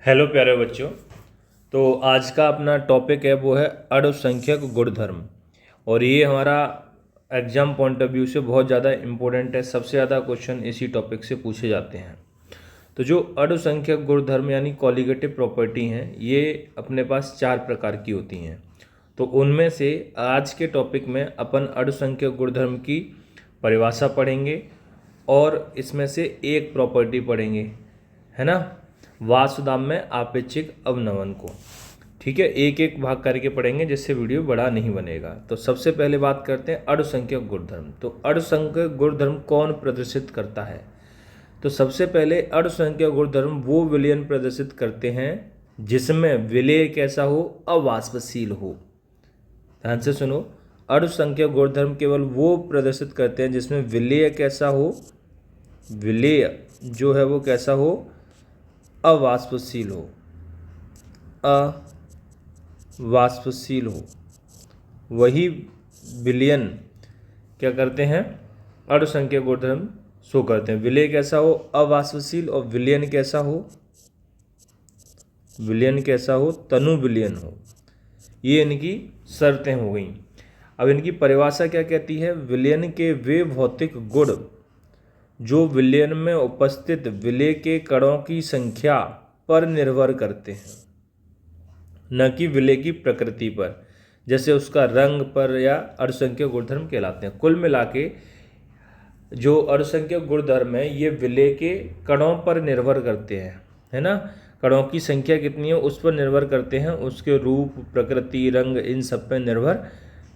Hello प्यारे बच्चों। तो आज का अपना टॉपिक है वो है अणुसंख्यक गुणधर्म। और ये हमारा एग्जाम पॉइंट ऑफ व्यू से बहुत ज़्यादा इम्पोर्टेंट है। सबसे ज़्यादा क्वेश्चन इसी टॉपिक से पूछे जाते हैं। तो जो अणुसंख्यक गुणधर्म यानी कॉलिगेटिव प्रॉपर्टी हैं, ये अपने पास 4 प्रकार की होती हैं। तो उनमें से आज के टॉपिक में अपन अणुसंख्यक गुणधर्म की परिभाषा पढ़ेंगे और इसमें से एक प्रॉपर्टी पढ़ेंगे, है ना, वाष्पदाब में आपेक्षिक अवनमन को। ठीक है, एक एक भाग करके पढ़ेंगे जिससे वीडियो बड़ा नहीं बनेगा। तो सबसे पहले बात करते हैं अणुसंख्यक गुणधर्म। तो अणुसंख्यक गुणधर्म कौन प्रदर्शित करता है? तो सबसे पहले अणुसंख्यक गुणधर्म वो विलयन प्रदर्शित करते हैं जिसमें विलेय कैसा हो? अवाष्पशील हो। ध्यान से सुनो, अणुसंख्यक गुणधर्म केवल वो प्रदर्शित करते हैं जिसमें विलेय कैसा हो? विलेय जो है वो कैसा हो? अवाष्पशील हो। अवाष्पशील हो, वही विलयन क्या करते हैं? अणुसंख्यक गुणधर्म शो करते हैं। विलेय कैसा हो? अवाष्पशील। और विलयन कैसा हो? विलयन कैसा हो? तनु विलयन हो। ये इनकी शर्तें हो गई। अब इनकी परिभाषा क्या कहती है? विलयन के वे भौतिक गुण जो विलयन में उपस्थित विलेय के कणों की संख्या पर निर्भर करते हैं, न कि विलेय की प्रकृति पर, जैसे उसका रंग पर, या अणुसंख्यक गुणधर्म कहलाते हैं। कुल मिला के जो अणुसंख्यक गुणधर्म है ये विलेय के कणों पर निर्भर करते हैं, है ना। कणों की संख्या कितनी है उस पर निर्भर करते हैं, उसके रूप, प्रकृति, रंग, इन सब पर निर्भर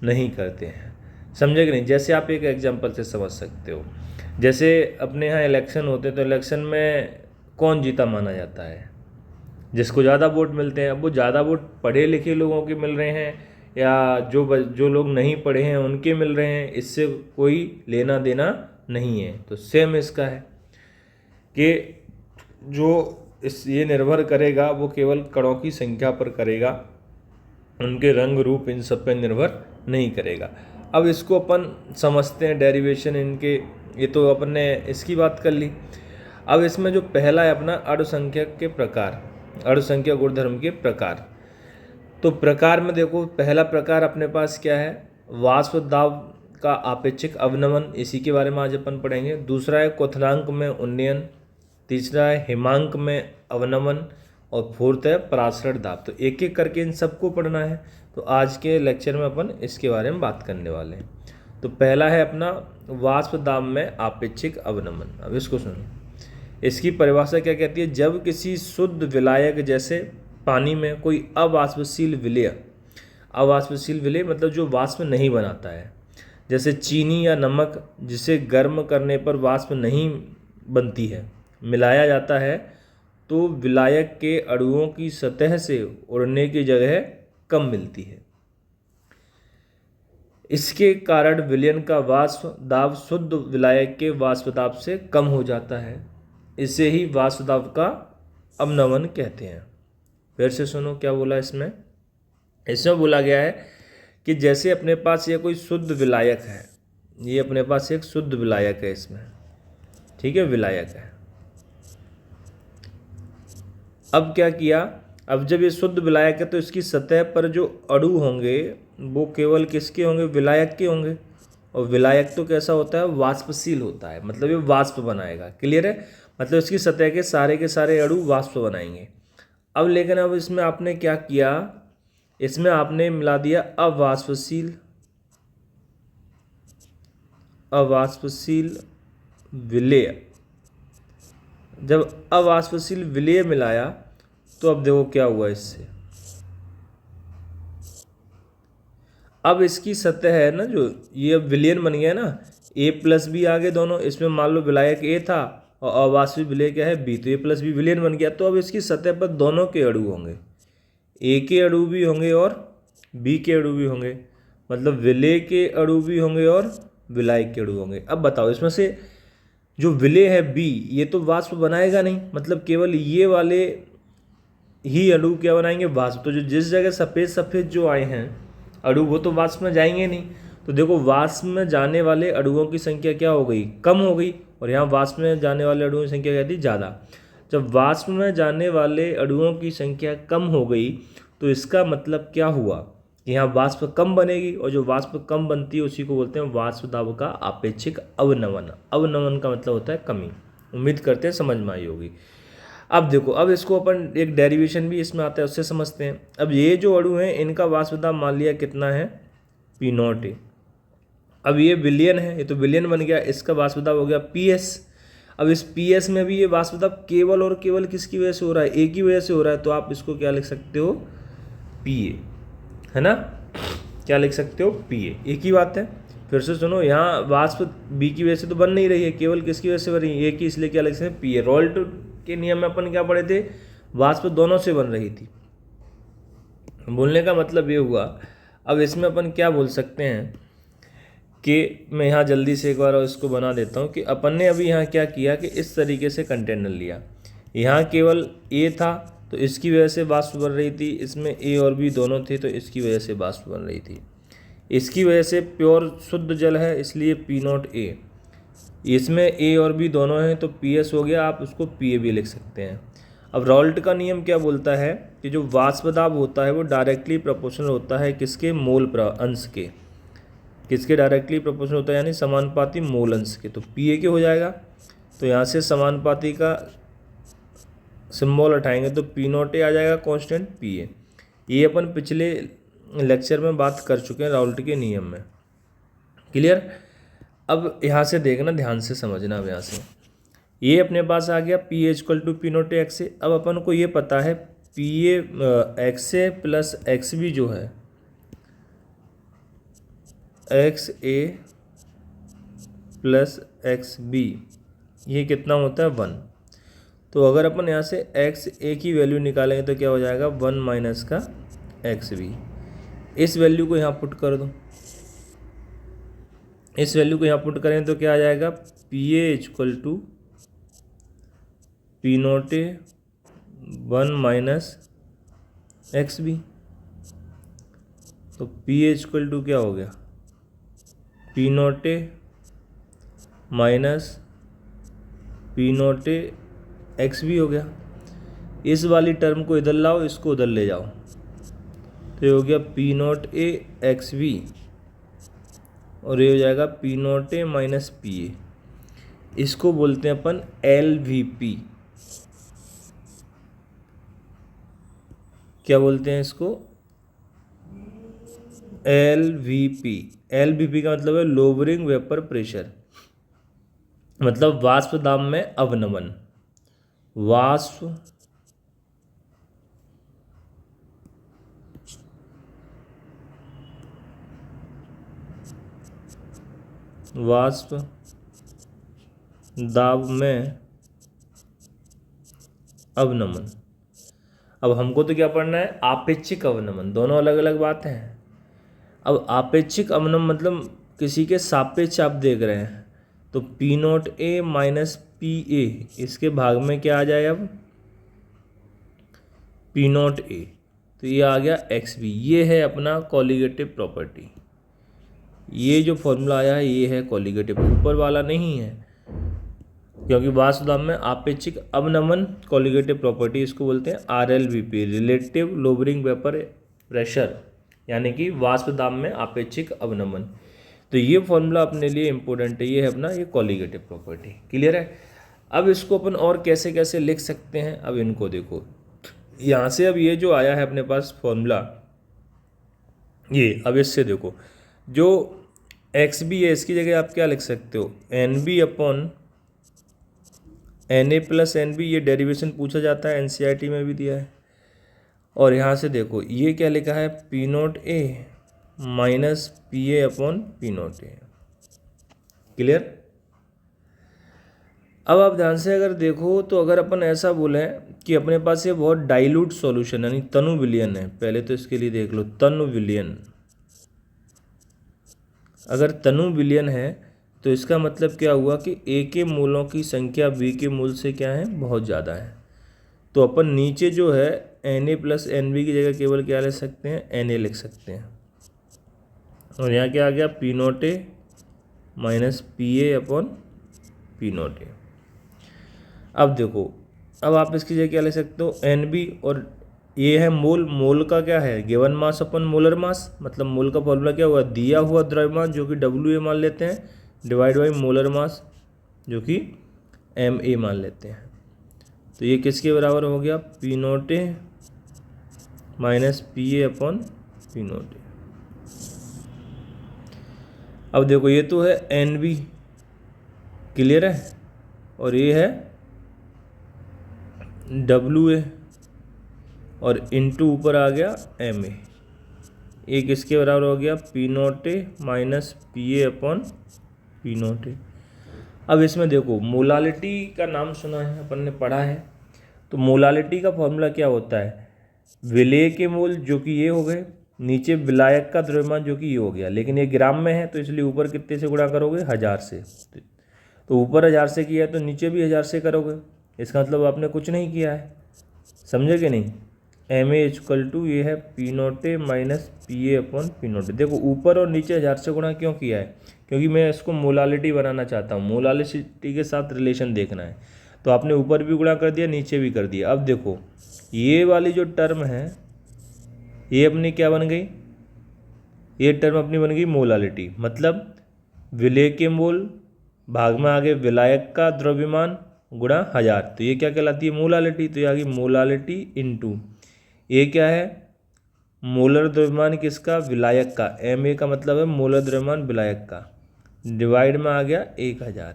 नहीं करते हैं। समझे कि नहीं? जैसे आप एक एग्जाम्पल से समझ सकते हो, जैसे अपने यहाँ इलेक्शन होते हैं तो इलेक्शन में कौन जीता माना जाता है? जिसको ज़्यादा वोट मिलते हैं। अब वो ज़्यादा वोट पढ़े लिखे लोगों के मिल रहे हैं या जो लोग नहीं पढ़े हैं उनके मिल रहे हैं, इससे कोई लेना देना नहीं है। तो सेम इसका है कि जो ये निर्भर करेगा वो केवल कणों की संख्या पर करेगा, उनके रंग, रूप, इन सब पर निर्भर नहीं करेगा। अब इसको अपन समझते हैं डेरिवेशन इनके। ये तो अपन ने इसकी बात कर ली। अब इसमें जो पहला है अपना अणुसंख्यक के प्रकार, अणुसंख्यक गुणधर्म के प्रकार। तो प्रकार में देखो, पहला प्रकार अपने पास क्या है? वाष्प दाब का आपेक्षिक अवनमन, इसी के बारे में आज अपन पढ़ेंगे। दूसरा है क्वथनांक में उन्नयन। तीसरा है हिमांक में अवनमन। और फोर्थ है परासरण दाब। तो एक एक करके इन सबको पढ़ना है। तो आज के लेक्चर में अपन इसके बारे में बात करने वाले हैं। तो पहला है अपना वाष्प दाब में आपेक्षिक अवनमन। अब इसको सुनो, इसकी परिभाषा क्या कहती है? जब किसी शुद्ध विलायक जैसे पानी में कोई अवाष्पशील विलेय, अवाष्पशील विलेय मतलब जो वाष्प नहीं बनाता है, जैसे चीनी या नमक, जिसे गर्म करने पर वाष्प नहीं बनती है, मिलाया जाता है, तो विलायक के अणुओं की सतह से उड़ने की जगह कम मिलती है। इसके कारण विलयन का वाष्प दाब शुद्ध विलायक के वाष्प दाब से कम हो जाता है। इसे ही वाष्प दाब का अवनमन कहते हैं। फिर से सुनो क्या बोला इसमें। इसमें बोला गया है कि जैसे अपने पास ये कोई शुद्ध विलायक है, ये अपने पास एक शुद्ध विलायक है इसमें, ठीक है, विलायक है। अब क्या किया? अब जब ये शुद्ध विलायक है तो इसकी सतह पर जो अणु होंगे वो केवल किसके होंगे? विलायक के होंगे। और विलायक तो कैसा होता है? वाष्पशील होता है, मतलब ये वाष्प बनाएगा। क्लियर है? मतलब इसकी सतह के सारे अणु वाष्प बनाएंगे। अब लेकिन अब इसमें आपने क्या किया? इसमें आपने मिला दिया अवाष्पशील, अवाष्पशील विलेय। जब अवाष्पशील विलेय मिलाया तो अब देखो क्या हुआ इससे। अब इसकी सतह है ना, जो ये अब विलयन बन गया ना, A+B आ गए दोनों। इसमें मान लो विलायक A था और अवाष्पशील विलेय क्या है? B। तो A+B विलयन बन गया। तो अब इसकी सतह पर दोनों के अणु होंगे, A के अणु भी होंगे और B के अणु भी होंगे, मतलब विलेय के अणु भी होंगे और विलायक के अणु होंगे। अब बताओ, इसमें से जो विलेय है B, ये तो वाष्प बनाएगा नहीं, मतलब केवल ये वाले ही अणु क्या बनाएंगे? वाष्प। तो जो जिस जगह सफ़ेद सफ़ेद जो आए हैं अणु, वो तो वाष्प में जाएंगे नहीं। तो देखो, वाष्प में जाने वाले अणुओं की संख्या क्या हो गई? कम हो गई। और यहाँ वाष्प में जाने वाले अणुओं की संख्या क्या थी? ज़्यादा। जब वाष्प में जाने वाले अणुओं की संख्या कम हो गई तो इसका मतलब क्या हुआ कि यहाँ वाष्प कम बनेगी, और जो वाष्प कम बनती है उसी को बोलते हैं वाष्प दाब का आपेक्षिक अवनमन। अवनमन का मतलब होता है कमी। उम्मीद करते हैं समझ में आई होगी। अब देखो, अब इसको अपन एक डेरिवेशन भी इसमें आता है उससे समझते हैं। अब ये जो अणु हैं इनका वाष्प दाब मान लिया कितना है, P0 है। अब ये विलियन है, ये तो विलियन बन गया, इसका वाष्प दाब हो गया PS। अब इस PS में भी ये वाष्प दाब केवल और केवल किसकी वजह से हो रहा है, A की वजह से हो रहा है, तो आप इसको क्या लिख सकते हो, PA, है ना। क्या लिख सकते हो, PA। एक ही बात है। फिर से सुनो, यहाँ वाष्प B की वजह से तो बन नहीं रही है, केवल किसकी वजह से बन रही है, A की, इसलिए क्या लिख सकते हैं, PA। रोल्ट के नियम में अपन क्या पढ़े थे, वाष्प दोनों से बन रही थी। बोलने का मतलब ये हुआ, अब इसमें अपन क्या बोल सकते हैं कि मैं यहाँ जल्दी से एक बार और इसको बना देता हूँ कि अपन ने अभी यहाँ क्या किया कि इस तरीके से कंटेनर लिया, यहाँ केवल A था तो इसकी वजह से वाष्प बन रही थी, इसमें A और B दोनों थे तो इसकी वजह से वाष्प बन रही थी। इसकी वजह से प्योर शुद्ध जल है इसलिए P0A, इसमें A और B दोनों हैं तो PS हो गया, आप उसको PA भी लिख सकते हैं। अब रॉल्ट का नियम क्या बोलता है कि जो वाष्प दाब होता है वो डायरेक्टली प्रोपोर्शनल होता है किसके, मोल अंश के। किसके डायरेक्टली प्रोपोर्शनल होता है, यानी समानुपाती मोल अंश के, तो PA के हो जाएगा। तो यहाँ से समानुपाती का सिंबल उठाएंगे तो P0A आ जाएगा कांस्टेंट PA। ये अपन पिछले लेक्चर में बात कर चुके हैं राउल्ट के नियम में। क्लियर। अब यहाँ से देखना, ध्यान से समझना। अब यहाँ से ये अपने पास आ गया PA = P0A XA। अब अपन को ये पता है PA XA प्लस XB जो है, XA प्लस XB ये कितना होता है, 1। तो अगर अपन यहाँ से XA की वैल्यू निकालेंगे तो क्या हो जाएगा, 1 माइनस का XB। इस वैल्यू को यहाँ पुट कर दो, इस वैल्यू को यहाँ पुट करें तो क्या आ जाएगा, PA = P0A 1 माइनस XB। तो PA = क्या हो गया, P0A माइनस P0A XB हो गया। इस वाली टर्म को इधर लाओ, इसको उधर ले जाओ, तो ये हो गया P0A XB और ये हो जाएगा P0A माइनस PA। इसको बोलते हैं अपन LVP। क्या बोलते हैं इसको, LVP। LVP का मतलब है लोअरिंग वेपर प्रेशर, मतलब वाष्प दाब में अवनमन। वाष्प दाब में अवनमन। अब हमको तो क्या पढ़ना है, आपेक्षिक अवनमन। दोनों अलग अलग बातें हैं। अब आपेक्षिक अवनमन मतलब किसी के सापेक्ष आप देख रहे हैं, तो P0A माइनस PA इसके भाग में क्या आ जाए, अब P0A, तो ये आ गया XB। ये है अपना कॉलिगेटिव प्रॉपर्टी। ये जो फॉर्मूला आया है ये है कॉलिगेटिव, ऊपर वाला नहीं है, क्योंकि वाष्प दाब में आपेक्षिक अवनमन कॉलिगेटिव प्रॉपर्टी, इसको बोलते हैं RLVP, relative lowering vapour pressure, यानी कि वाष्प दाब में आपेक्षिक अवनमन। तो ये फॉर्मूला अपने लिए इंपॉर्टेंट है, ये है अपना ये कॉलिगेटिव प्रॉपर्टी। क्लियर है। अब इसको अपन और कैसे कैसे लिख सकते हैं, अब इनको देखो यहाँ से। अब ये जो आया है अपने पास फॉर्मूला, ये अब इससे देखो जो XB है इसकी जगह आप क्या लिख सकते हो, NB upon NA plus NB। ये डेरिवेशन पूछा जाता है, NCERT में भी दिया है। और यहाँ से देखो ये क्या लिखा है, P0A minus PA upon P0A। Clear. अब आप ध्यान से अगर देखो तो अगर अपन ऐसा बोलें कि अपने पास ये बहुत डाइल्यूट सॉल्यूशन यानी तनु विलयन है, पहले तो इसके लिए देख लो तनु विलयन। अगर तनु विलयन है तो इसका मतलब क्या हुआ कि A के मूलों की संख्या B के मूल से क्या है, बहुत ज़्यादा है। तो अपन नीचे जो है Na प्लस NB की जगह केवल क्या लिख सकते हैं, Na लिख सकते हैं। और यहाँ क्या आ गया, P0A minus PA upon P0A। अब देखो अब आप इसकी जगह क्या ले सकते हो, एन बी, और ये है मोल। मोल का क्या है, गिवन मास अपन मोलर मास, मतलब मोल का फॉर्मूला क्या हुआ, दिया हुआ द्रव्यमान जो कि डब्ल्यू ए मान लेते हैं, डिवाइड बाई मोलर मास जो कि एम ए मान लेते हैं। तो ये किसके बराबर हो गया, P naught A minus P A upon P naught A. अब देखो ये तो है एन बी, क्लियर है, और ये है डब्ल्यू ए, और इनटू ऊपर आ गया एम ए। ये किसके बराबर हो गया, P naught A minus P A upon P naught A. अब इसमें देखो मोलालिटी का नाम सुना है, अपन ने पढ़ा है। तो मोलालिटी का फॉर्मूला क्या होता है, विलेय के मोल जो कि ये हो गए, नीचे विलायक का द्रव्यमान जो कि ये हो गया, लेकिन ये ग्राम में है तो इसलिए ऊपर कितने से गुणा करोगे, 1000 से। तो ऊपर 1000 से किया है तो नीचे भी 1000 से करोगे, इसका मतलब आपने कुछ नहीं किया है, समझे कि नहीं। एम ए इक्वल टू ये है P naught A minus P A upon P naught A. देखो ऊपर और नीचे 1000 से गुणा क्यों किया है, क्योंकि मैं इसको मोलालिटी बनाना चाहता हूँ, मोलालिटी के साथ रिलेशन देखना है। तो आपने ऊपर भी गुणा कर दिया, नीचे भी कर दिया। अब देखो ये वाली जो टर्म है ये अपनी क्या बन गई, ये टर्म अपनी बन गई मोलालिटी, मतलब विलेय के मोल भाग में आगे विलायक का द्रव्यमान गुणा 1000, तो ये क्या कहलाती है, मोलालिटी। तो ये आ गई मोलालिटी इनटू ये क्या है, मोलर द्रव्यमान किसका, विलायक का, एम ए का मतलब है मोलर द्रव्यमान विलायक का, डिवाइड में आ गया 1000,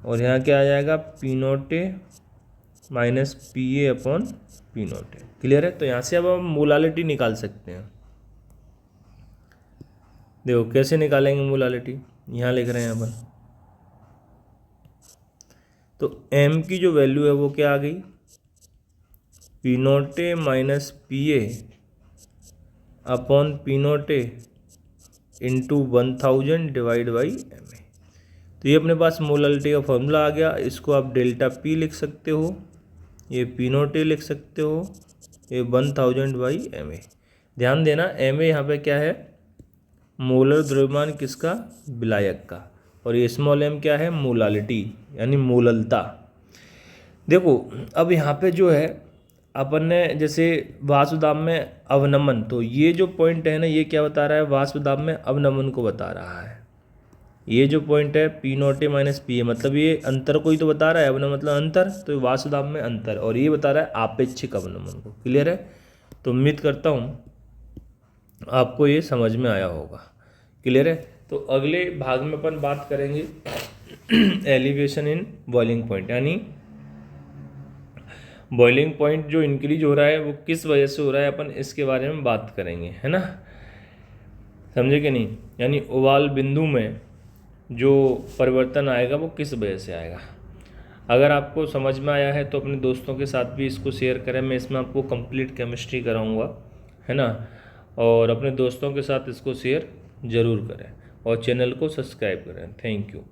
और यहाँ क्या आ जाएगा, P naught A minus P A upon P naught A. Clear है। तो यहाँ से अब हम मोलालिटी निकाल सकते हैं। देखो कैसे निकालेंगे मोलालिटी, यहाँ लिख रहे हैं अपन। तो m की जो वैल्यू है वो क्या आ गई, p naught A minus P A upon P naught a into 1000 divide by m a. तो ये अपने पास मोलालिटी का फॉर्मूला आ गया। इसको आप डेल्टा पी लिख सकते हो, ये पी नोट ए लिख सकते हो, ये 1000 बाई एम ए। ध्यान देना एम ए यहाँ पे क्या है, मोलर द्रव्यमान किसका, विलायक का, और ये स्मॉल एम क्या है, मोलालिटी यानी मोललता। देखो अब यहाँ पे जो है अपन ने जैसे वाष्पदाब में अवनमन, तो ये जो पॉइंट है ना ये क्या बता रहा है, वाष्पदाब में अवनमन को बता रहा है। ये जो पॉइंट है P naught A minus P A, मतलब ये अंतर को ही तो बता रहा है, अवनमन मतलब अंतर, तो वाष्पदाब में अंतर, और ये बता रहा है आपेक्षिक अवनमन को। क्लियर है। तो उम्मीद करता हूँ आपको ये समझ में आया होगा। क्लियर है। तो अगले भाग में अपन बात करेंगे एलिवेशन इन बॉइलिंग पॉइंट, यानी बॉइलिंग पॉइंट जो इंक्रीज हो रहा है वो किस वजह से हो रहा है, अपन इसके बारे में बात करेंगे, है ना। समझे कि नहीं, यानी उबाल बिंदु में जो परिवर्तन आएगा वो किस वजह से आएगा। अगर आपको समझ में आया है तो अपने दोस्तों के साथ भी इसको शेयर करें, मैं इसमें आपको कंप्लीट केमिस्ट्री कराऊंगा, है ना। और अपने दोस्तों के साथ इसको शेयर ज़रूर करें और चैनल को सब्सक्राइब करें। Thank you.